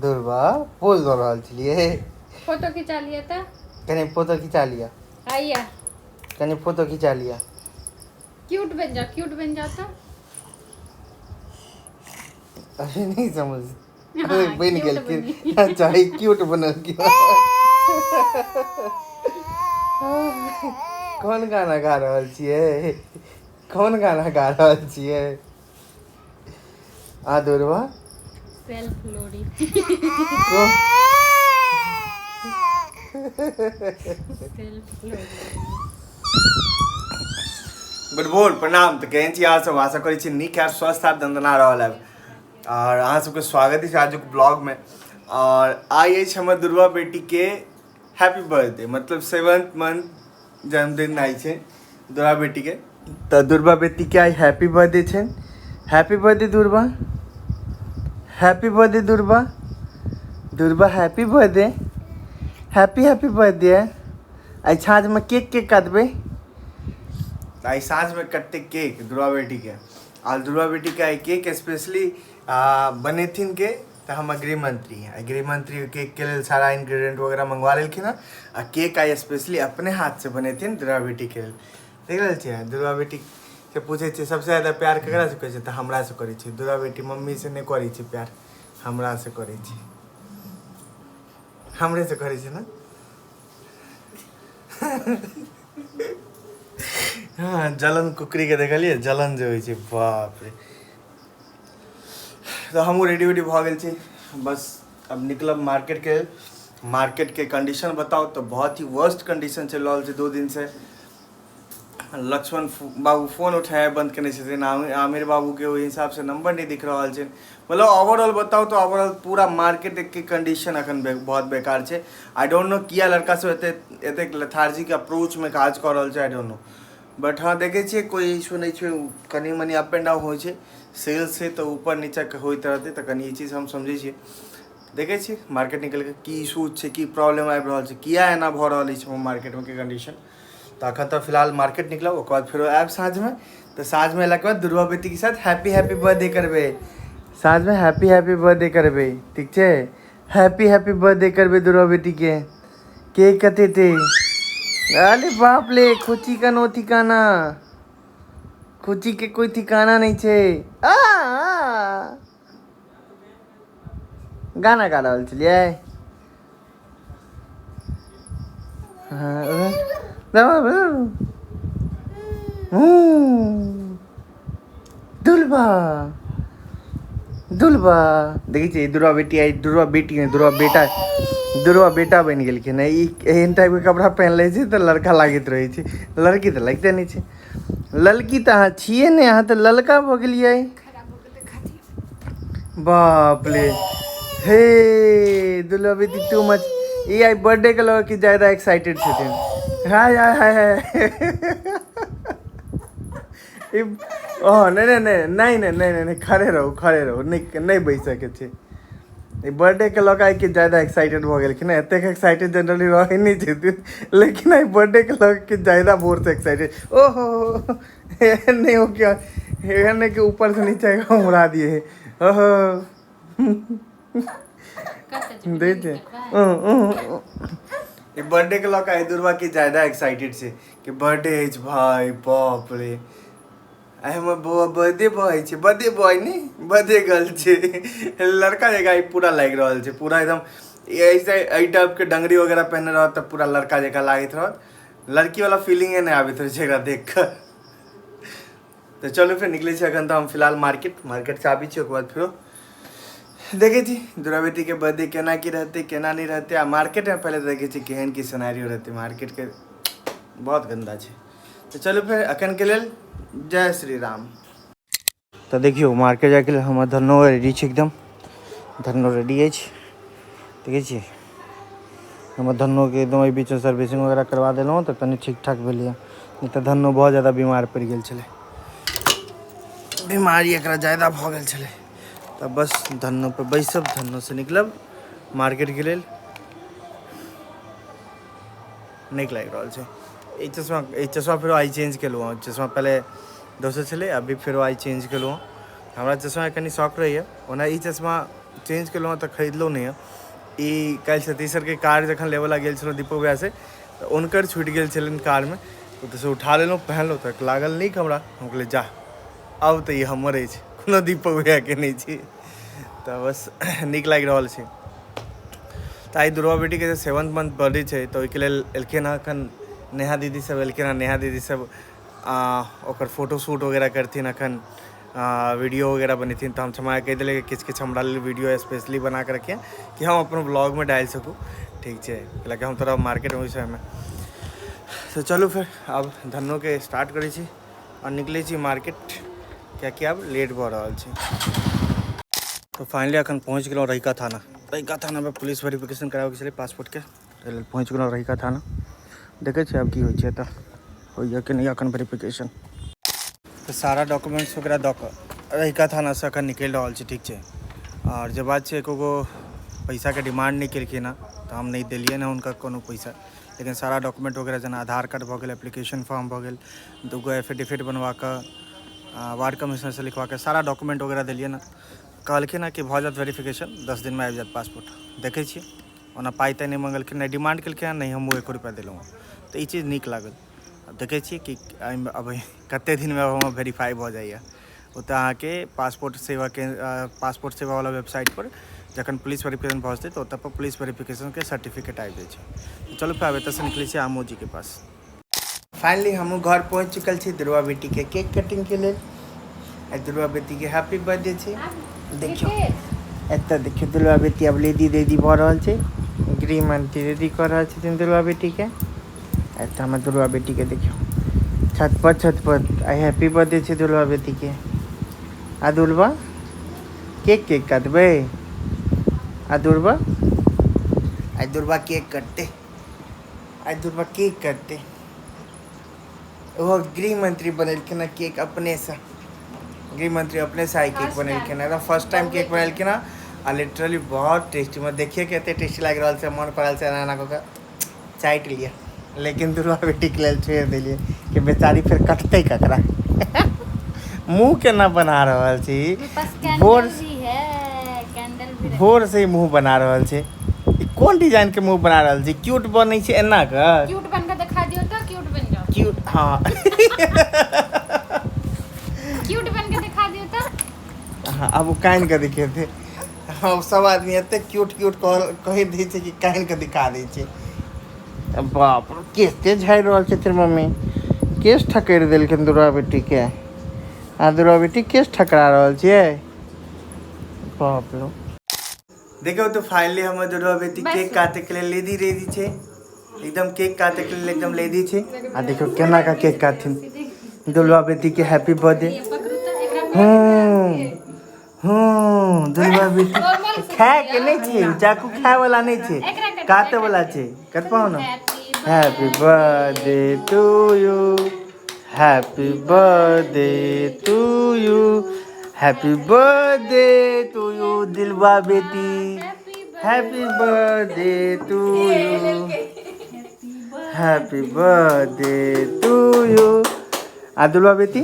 दुर्वा पोज दो रहल छलिए। फोटो खिंचा लिया था। कने फोटो खिंचा लिया। आइया कने फोटो खिंचा लिया। क्यूट बन जाता। अरे नहीं समझ। हाँ, अरे बन cute गेल बनी। कि अच्छा ही क्यूट बनल की। कौन गाना गा रहल छिए? कौन गाना गा रहल छिए? आ दुर्वा सेल्फ लोरी। कौन सेल्फ लोरी। गुड मोर्निंग प्रणाम। तो केहन छी अहाँ सब? आशा करै छी नीक हैब, स्वस्थ हैब, दंदना रहल हैब। और अहाँ सबके स्वागत है आज ब्लॉग में। और आई अछि हमर दुर्वा बेटी के हैप्पी बर्थडे, मतलब 7th मंथ जन्मदिन आई छै दुर्वा बेटी के। तो दुर्वा बेटी के आई हैप्पी बर्थडे छै। Happy birthday Durva. Happy birthday Durva. Durva happy birthday. Happy birthday. आई साँझ में केक काटबै। आई साँझ में कटते केक दुर्वा बेटी के। और दुर्वा बेटी के आई केक स्पेशली बनेथिन के तो हम गृह मंत्री केक के लिए सारा इंग्रेडिएंट वगैरह मंगवा लेलखिन हँ। आ केक आई स्पेशली अपने हाथ से बनेथिन दुर्वा बेटी के लिए। देख रहल छियै दुर्वा बेटी से पूछे छियै सबसे ज्यादा प्यार ककरा से करे छै तो हमरा से करे छै। दुर्वा बेटी मम्मी से नहीं करे छै प्यार, हमरा से करे छै। हमरे से करे छै ना। हाँ जलन कुकरी के देखलिए जलन जो होइ छै, बाप रे। तो हमहूँ रेडी वेडी भऽ गेल छी, बस अब निकलब मार्केट के कंडीशन बताओ तो बहुत ही वर्स्ट कंडीशन चल रहा है 2 दिन से। लक्ष्मण बाबू फोन उठाए बंद करने छथिन, आमिर बाबू के ओहि हिसाब से नंबर नहीं दिख रहा है। मतलब ओवरऑल बताओ तो ओवरऑल पूरा मार्केट के कंडीशन अखन बहुत बेकार है। आई डोंट नो किया लड़का सब एते लेथार्जिक अप्रोच में काज कर रहल छै, आई डोंट नो। बट हाँ देखे छे कोई इशू नहीं है, कनी मनी अप एंड डाउन हो सेल्स से तो ऊपर नीचा होते रहते तो कनी चीज हम समझे छे। देखे छी मार्केट निकल के की इशू है, की प्रॉब्लम आबि रहल है, किया एना भ रहल है मार्केट में के कंडीशन। तो अखन तो फिलहाल मार्केट निकलब, ओकर बाद फिर आयब साँझ में। तो साँझ में अयलाके बाद दुर्वा बेटी के साथ हैप्पी बर्थडे करबे। साँझ में हैप्पी बर्थडे करबे, ठीक है। हैप्पी बर्थडे करबे दुर्वा बेटी के। केक कटेते। अरे बाप ले, खुची का नो ठिकाना। खुची के कोई ठिकाना नहीं छे। गाना गा रहल छलिए। दुल्बा देखी छी दुर्वा बेटी आई, दुर्वा बेटी नहीं दुर्वा बेटा बन गेलखिन। एहन टाइप के कपड़ा पहन ले छै तो लड़का लागत रहे छै, लड़की तो लगते नहीं छै। लड़की तो अहाँ छिए ने, अहाँ तो लड़का भ गेलिए। बाप ले, हे दुल्हा बेटी टू मच। ये आई बर्थडे के लगा कि ज्यादा एक्साइटेड छथिन। हाय हाय हाय हाय। नहीं खड़े रहो नहीं बैस सके छे। बर्थडे के लगा कि ज्यादा एक्साइटेड भ गेलखिन। एतेक एक्साइटेड जनरली रहे नहीं छथिन, लेकिन आई बर्थडे के लगा कि ज्यादा भोर से एक्साइटेड। ओहो नहीं हो क्या एहन के ऊपर से नीचे उड़ा दिए। ओहो देखते बर्थडे के लगा आई दुर्वा की ज्यादा एक्साइटेड से कि बर्थडे है भाई, बाप रे। हमर बौआ बर्थडे बॉय छै, बर्थडे बॉय नहीं बर्थडे गर्ल छै। लड़का जगह आई पूरा लाग रहल छै, पूरा एकदम ऐसे एहि टाइप के डंगरी वगैरह पहने रहत तो पूरा लड़का जगह लागत रहत। लड़की वाला फीलिंग नहीं आबैत रहे छै देख कर। तो चलो फिर निकले छे अखन तो हम फिलहाल मार्केट से आबी छी, ओकर बाद फिर देखे थी दुर्वा बेटी के बर्थडे केना की रहते केना नहीं रहते। आ मार्केट में पहले देखे थी केहन की सिनेरियो रहते, मार्केट के बहुत गंदा है। तो चलो फिर अखन के लेल जय श्री राम। तो देखियो मार्केट जाके हम धनो रेडी छै, एकदम धनो रेडी है। देखे छी हम धनो के एकदम एहि बीच में सर्विसिंग वगैरह करवा दिलों तो कनी ठीक ठाक भेलिए। नहीं तो धनो बहुत ज़्यादा बीमार पड़ गेल छले, बीमारी एकरा ज़्यादा भ गेल छले। तो बस धनो पे बैसब, धनो से निकलब मार्केट के लेल। नीक लग रहा है। ये चश्मा फिर आई चेंज कलूँ। चश्मा पहले दोसर छे, अभी फिर आई चेंज कलूँ। हमारा चश्मा कनी शौक रही है, ओना ई चश्मा चेंज केलहुँ तऽ खरीदलहुँ नहीं है। ई काल्हि सतीशर के कार जखन लेवला गेल छलहुँ दीपक भैया से तऽ उनकर छूटि गेल छलनि कारमे, ओतऽसँ उठा लेलहुँ पहनलहुँ तऽ लागल नीक हमरा। हम कहलिए जा अब तऽ ई हमर अछि, कोनो दीपक भैयाके नहीं छी। तऽ बस नीक लागि रहल छै। तऽ आइ दुर्गा बेटीके जे 7th मंथ बर्थडे छै तऽ ओहिके लेल एलखिन हँ एखन नेहा दीदी सब एलखिन हँ। नेहा दीदी सब ओकर फोटो शूट वगैरह करथिन एखन, वीडियो वगैरह बनेथिन। तऽ हम क्षमा कहि देलिए कि किछु हमरा लिए वीडियो स्पेशली बना के रखिए कि हम अपन ब्लॉगमे डालि सकूँ, ठीक छै, कैलाकि हम थोड़ा मार्केटमे ओहि समयमे। तो चलू फिर अब धन्नोके स्टार्ट करै छी और निकलै छी मार्केट, कियाकि आब लेट भऽ रहल छै। तो फाइनली एखन पहुँच गेलहुँ रहिका थाना। रहिका थानामे पुलिस वेरिफिकेशन कराबैके छलै पासपोर्टके, ताहि लेल पहुँच गेलहुँ रहिका थाना। देखै छियै आब की होइ छै, तऽ होइए कि नहि एखन वेरिफिकेशन। तऽ सारा डॉक्यूमेंट्स वगैरह दऽ कऽ रहिका थानासँ एखन निकलि रहल छी, ठीक छै। और जे बात छै एको गो पैसाके डिमांड नहीं केलखिन हँ, तऽ हम नहीं देलिए ना हुनका कोनो पैसा। लेकिन सारा डॉक्यूमेंट वगैरह जेना आधार कार्ड भऽ गेल, एप्लीकेशन फॉर्म भऽ गेल, 2 गो एफिडेविट बनवा कऽ, वार्ड कमिश्नर से लिखवा के सारा डॉक्यूमेंट वगैरह दिलिए ना। कहलखिन हँ कि भऽ जायत वेरिफिकेशन, 10 दिनमे आबि जायत पासपोर्ट। देखै छियै, ओना पाइ ताइ नहीं मंगलखिन, नहीं डिमांड केलखिन, नहीं हमहूँ 1 रुपैआ देलहुँ। तऽ ई चीज नीक लागल। अब देखै छियै कि अब कते दिनमे अब हमर वेरीफाई भऽ जाइए। ओतऽ अहाँके पासपोर्ट सेवावला वेबसाइटपर जखन पुलिस वेरिफिकेशन भऽ जेतै तऽ ओतऽ पुलिस वेरिफिकेशनके सर्टिफिकेट आबि जाइ छै। चलू फिर आब एतऽसँ निकलै छी आमो जीके पास। फाइनली हमहूँ घर पहुँच चुकल छी दुर्गा बेटीके केक कटिंगके लेल। आइ दुर्गा बेटीके हैप्पी बर्थडे छै। देखियौ एतऽ देखियौ दुर्गा बेटी अब रेडी भऽ रहल छै। गृहमंत्री रेडी कऽ रहल छथिन दुर्गा बेटीके। एतऽ हमर दुर्गा बेटीके देखियौ छत पर आइ हैप्पी बर्थडे छै दुर्गा बेटीके। आ दुर्गा केक काटबै? आ दुर्गा आइ दुर्गा केक कटतै। आइ दुर्गा केक कटतै। ओहो गृह मंत्री बनेलखिन हँ केक अपनेसँ। गृह मंत्री अपनेसँ आइ केक बनेलखिन हँ, फर्स्ट टाइम केक बनेलखिन हँ। आ लिटरली बहुत टेस्टी, मतलब देखिए कि एते टेस्टी लागि रहल छै, मन पड़ल छै एना कऽ के चाटि लिअ। लेकिन दुर्गा बेटीके लेल छोड़ि देलिए कि बेचारी फेर कटतै ककरा। मुँह केना बना रहल छी, भोर से ही मुँह बना रहल छै। कोन डिजाइन के मुँह बना रहल छी? क्यूट बनै छै एना कऽ? क्यूट बन के दिखा दियो तो क्यूट बन जाओ। क्यूट, हाँ। क्यूट बन के दिखा दियो तो। हाँ अब वो कान के दिखेते। हाँ सब आदमी एते क्यूट कहि दै छै कि कान के दिखा दै छै। बाप रे केते झाड़ि रहल छै तेर मम्मी। केश ठकरि देलखिन दुर्गा बेटीके। आ दुर्गा बेटी केश ठकरा रहल छियै? बाप रे। देखो तो फाइनली हमर दुर्गा बेटी केक काटे के लिए रेडी छै। एकदम केक काटे के लिए एकदम रेडी छै। आ देखो केना का केक काटथिन दुर्गा बेटी के हैप्पी बर्थडे। दुर्गा बेटी खाए के नहीं छै, चाकू खाए वाला नहीं छै, काटे वाला छै। कटपाओ ना। Happy birthday to you, happy birthday to you, happy birthday to you दिलवा बेटी, happy birthday to you, happy birthday to you. आ दुलवा बेटी,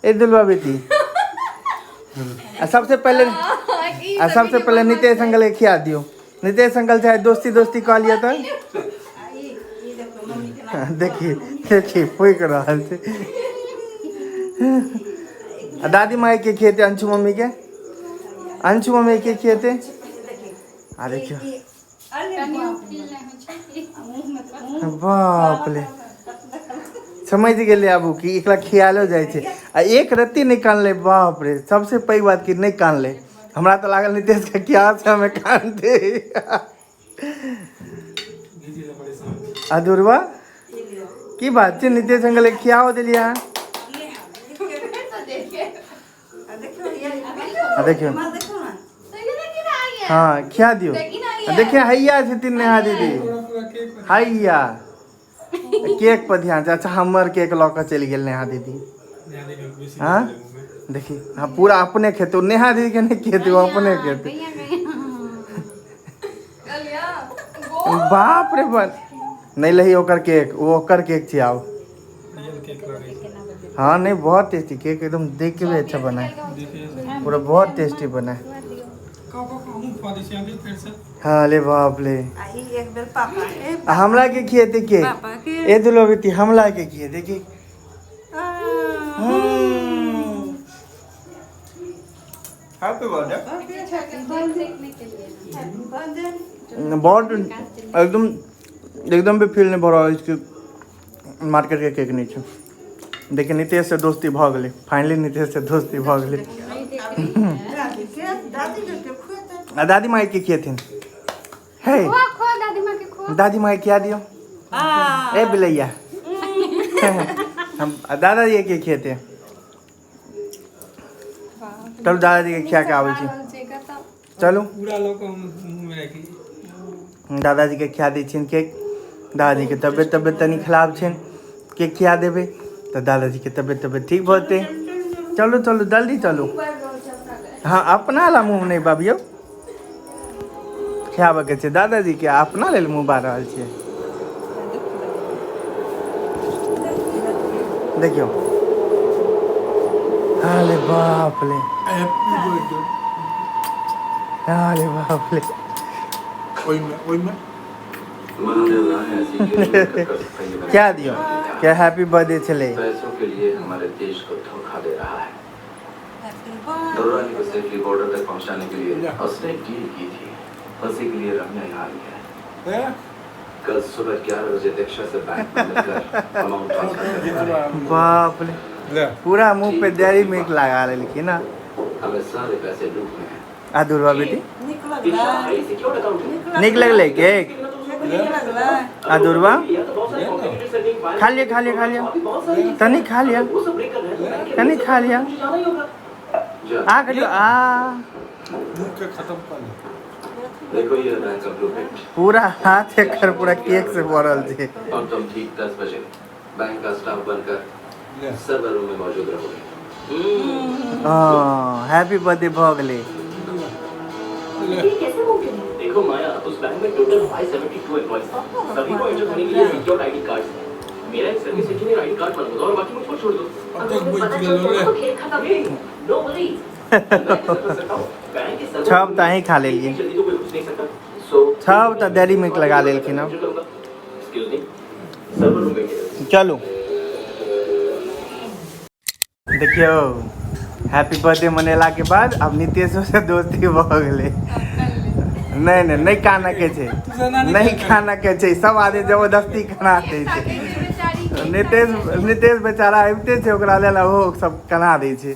ए दुलवा बेटी, सबसे पहले नितेश अंकल के खिया दियो। नितेश अंकल चाहे दोस्ती कह लिया तो देखिए फूक रहल छै। दादी माँ के खिएते, अंशु मम्मी के खिएते। आ देखियो बाप रे, समझ गेले आबू कि एकरा खियालो जाइ छै। आ एक रत्ती नहीं कानले। बाप रे, सबसे पैघ बात कि नहीं कानले। हमरा तो लागल नितेश के क्या से हमें कान दे। अदुरवा की बात छै, नितेश अंकल के खियाओ देलिए। देखियो हाँ खिया दियो। देखिए हैया छथिन नेहा दीदी, हैया केक पर ध्यान। अच्छा हमर केक लऽ कऽ चलि गेल नेहा दीदी। हाँ देखिए, हाँ पूरा अपने खेतौ। नेहा दीदी के नहीं खेते, वो अपने खेते। बाप रे बाप, नहीं लही ओकर केक, वो ओकर केक छियाओ। हाँ नहीं बहुत टेस्टी केक, एकदम देख के भी अच्छा बना है, पूरा बहुत टेस्टी बना है। खा दी छी फिर से हाँ ले बाप ले आई एक बेर पापा के हमला के खिएते के पापा के ए दुलो बेटी हमला के खिएते के हैप्पी बर्थडे बहुत एकदम एकदम भी फील नहीं भर रहा है इसकी मार्केट के केक नहीं है। देखिए नितेश से दोस्ती भ गई फाइनली नितेश से दोस्ती भ गई दादी माँ के किए थे हे खो दादी माँ के खो दादी माँ क्या दियो ए बिलैया हम दादाजी के किए थे चलो दादाजी के क्या आवे छी चलो पूरा लोग मुंह में रखी दादाजी के खिया दी छिन केक दादाजी के तबियत तनी खराब छिन केक खिया देबे तो दादाजी के तबियत ठीक होते चलो चलो जल्दी चलो हाँ अपना ला मुँह नहीं बाबियो खियाबे के छै दादाजी के अपना लेल मुँह बार रहल छियै देखियो अरे बाप ले हैप्पी बर्थडे अरे बाप ले ओई में क्या दियो क्या हैप्पी बर्थडे चले पैसों के लिए हमारे देश को धोखा दे रहा है। दुर्रानी को सेफली बॉर्डर तक पहुंचाने के लिए उसने एक डील की थी। फंसी के लिए रम्या यहाँ आई है। कल सुबह 11 बजे दीक्षा से बैंक में मिलकर अमाउंट ट्रांसफर करना है। बाप ले पूरा मुंह पे डेयरी मिल्क लगा लेकिन ना हमें सारे पैसे लूटने हैं। अधूरवा बेटी दीक्षा हाई सिक्योर्ड अकाउंट निक लगले केक अधूरवा खा लिया तनी खा लिया आ खड़ियो आ खत्म कर देखो ये बैंक का ब्लूप्रिंट। पूरा हाथ एकर पूरा केक से भरल छै और तुम ठीक 10 बजे बैंक का स्टाफ बनकर सर्वर रूम में मौजूद रहोगे। हां हैप्पी बर्थडे भ गेले कैसे मुमकिन है? देखो माया, उस बैंक में टोटल 572 एम्प्लॉइज हैं। सभी को एंटर होने के लिए सिक्योर्ड आईडी कार्ड्स हैं। मेरा एक सर्विस इंजीनियर आईडी कार्ड बना दो और बाकी मुझको छोड़ दो। अब तक वही चल तो खेल खत्म है। No worries. छब ताही खा लेलिए जल्दी तो कोई कुछ नहीं सकता। सो छब त डेयरी मिल्क लगा लेलखिन अब एक्सक्यूज मी, सर्वर रूम में चलो देखियो हैप्पी बर्थडे मनेला के बाद अब नितेशो से दोस्ती भ गेले नहीं खाना के छै नहीं खाना के छै सब आदमी जबरदस्ती खाना दै छै नितेश बेचारा आबिते छै ओकरा लेल ओहो सब कना दै छै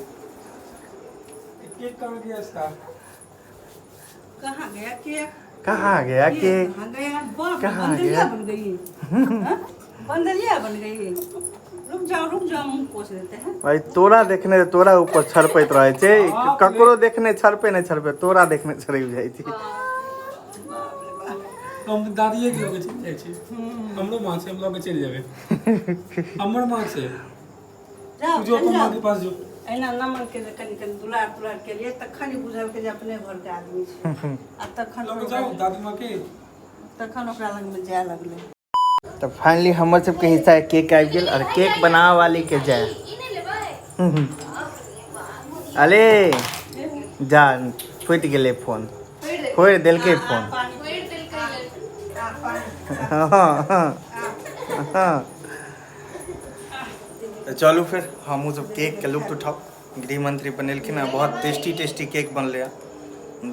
केक कहाँ गया इसका कहाँ गया केक कहाँ गया केक कहाँ गया बाप कहाँ बंदरिया गया? बन गई हाँ? बंदरिया बन गई रुक जाओ हम पोछ देते हैं भाई तोरा देखने तोरा ऊपर छरपैत रहे छै ककरो देखने छरपे नहीं छरपे तोरा देखने छरप जाइ छै हम दादिये के लोग चल जाए छी हमरो मां से हम लोग चल जावे हमर मां से जाओ जो चल मां जाओ के पास जो एना नमन के कनी दुलार के लिए तखन ही बुझल के जे अपने घर के आदमी छै आ तखन लोग जाओ दादी मां के तखन ओकरा लग में जाय लगले तो फाइनली हमर सबके हिस्सा केक आबि गेल और केक बनावे वाली के जाय अले जा फुटि गेलै फोन फोड़ि देलकै फोन चलू फिर हमहूँ सब केक के लुत्फ उठाओ गृह मंत्री बनेलखिन हैं बहुत टेस्टी केक बनलै है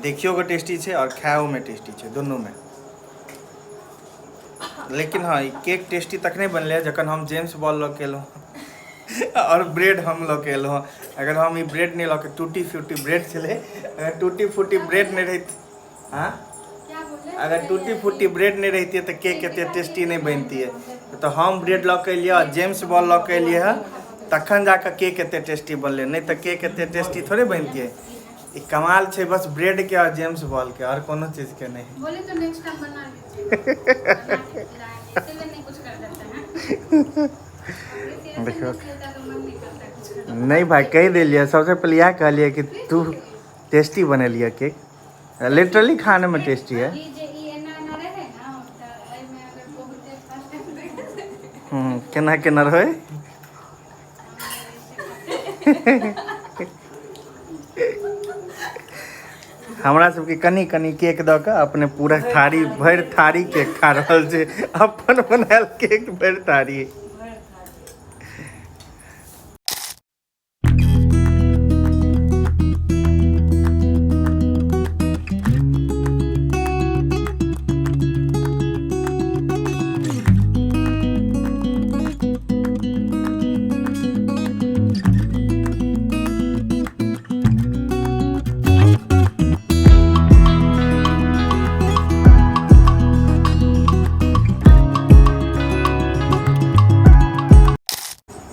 देखियो के टेस्टी छै और खाओ में टेस्टी छै दोनों में लेकिन हाँ केक टेस्टी तखने बनलै जखन हम जेम्स बॉल लऽ के एलहुँ और ब्रेड हम लऽ के एलहुँ अगर हम ई ब्रेड नहीं लऽ के टूटी फ्रूटी ब्रेड छलै अगर टूटी फ्रूटी ब्रेड नहीं रहित हाँ अगर टूटी फ्रूटी ब्रेड नहीं रहती तो केक एते टेस्टी नहीं बनती है तो हम ब्रेड लऽ के एलिए और जेम्स बॉल लऽ के एलिए है तखन जाकर केक एते टेस्टी बनलै नहीं तो केक एते टेस्टी थोड़े बनती है ई कमाल छै बस ब्रेड के और जेम्स बॉल के और कोनो चीज के नहीं बोले तो नेक्स्ट टाइम बना लीजिए इसलिए नहीं कुछ कर देते हैं देखो नहीं भाई कह दिलिए सबसे पहले यह कहलिए कि तू टेस्टी बनेलिए केक लिटरली खाने में टेस्टी है केना केना रहे हमरा सबके कनी कनी केक दऽ कऽ अपने पूरा थारी भरि थारी केक खा रहल छै, अपन बनायल केक भरि थारी।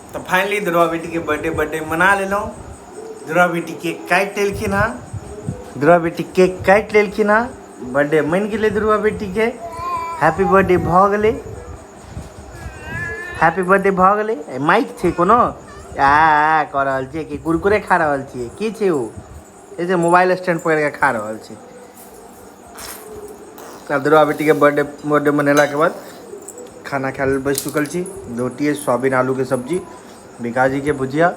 तो फाइनली दुर्गा बेटी के बर्थडे मना लेलहुँ। दुर्गा बेटी केक काटि लेलखिन हँ, दुर्गा बेटी केक काटि लेलखिन हँ, बर्थडे मनि गेलै दुर्गा बेटी के। हैप्पी बर्थडे भऽ गेलै, हैप्पी बर्थडे भऽ गेलै। माइक छै कोनो आ कऽ रहल छियै कि कुरकुरे खा रहल छियै, की छै ओ? ऐसे मोबाइल स्टैंड पकड़ के खा रहल छै। अब दुर्गा बेटी के बर्थडे मनेलाके बाद खाना खाए लेल बैस चुकल छी। रोटी सोयाबीन आलू के सब्जी, विकास जी के भुजिया,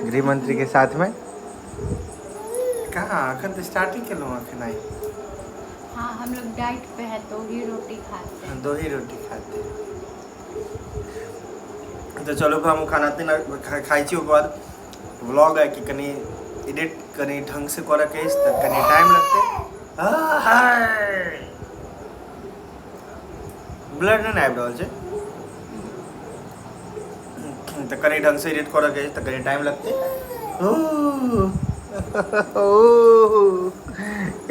गृह मंत्री के साथ में। कहाँ अखन तो स्टार्टिंग के लोग खेनाई। हाँ हम लोग डाइट पे है, 2 ही रोटी खाते हैं। 2 ही रोटी खाते हैं। तो चलो हम खाना पीना खाई छी, ओकर बाद व्लॉग है कि कनी एडिट कनी ढंग से करे के त कनी टाइम लगते। ब्लड नहीं आबि रहल छै तो कनी ढंग से एडिट करे के तो कनी टाइम लगते।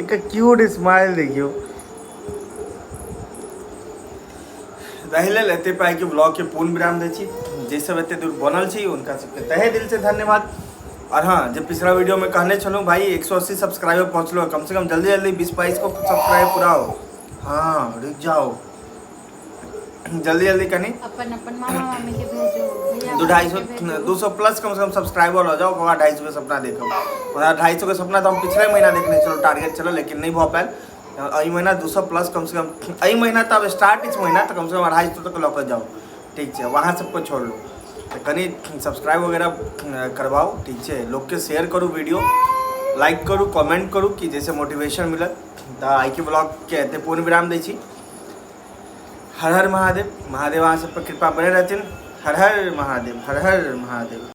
एक क्यूट स्माइल देखियो। रही लेल एते पाई के ब्लॉग के पूर्ण विराम दै छी। जे सब एते दूर बनल छी उनका सबके तहे दिल से धन्यवाद। और हाँ, जब पिछला वीडियो में कहने चलूँ भाई 180 सब्सक्राइबर पहुँच लो, कम से कम जल्दी जल्दी 20-22 को सब्सक्राइब पूरा हो। हाँ रुक जाओ, जल्दी जल्दी कनी अपन मामा मामी के भेजो, 200 प्लस कम से कम सब्सक्राइबर हो जाओ। 250 के सपना देखो, 250 के सपना तो हम पिछले महीना देखने चलो टारगेट चलो, लेकिन नहीं भऽ पायल। अई महीना 200 प्लस कम से कम, अई महीना तो अब स्टार्ट इस महीना तो कम से कम 250 तक लौक जाओ, ठीक है। वहाँ सबको छोड़ लो, तो कनी सब्सक्राइब वगैरह करवाओ, ठीक है। लोग के शेयर करूँ वीडियो, लाइक करूँ, कमेंट करूँ कि जैसे मोटिवेशन मिलत। तो आई के ब्लॉग के एते पूर्ण विराम दै छी। हर हर महादेव। महादेव अहाँ सब पर कृपा बने रहथिन। हर हर महादेव, हर हर महादेव।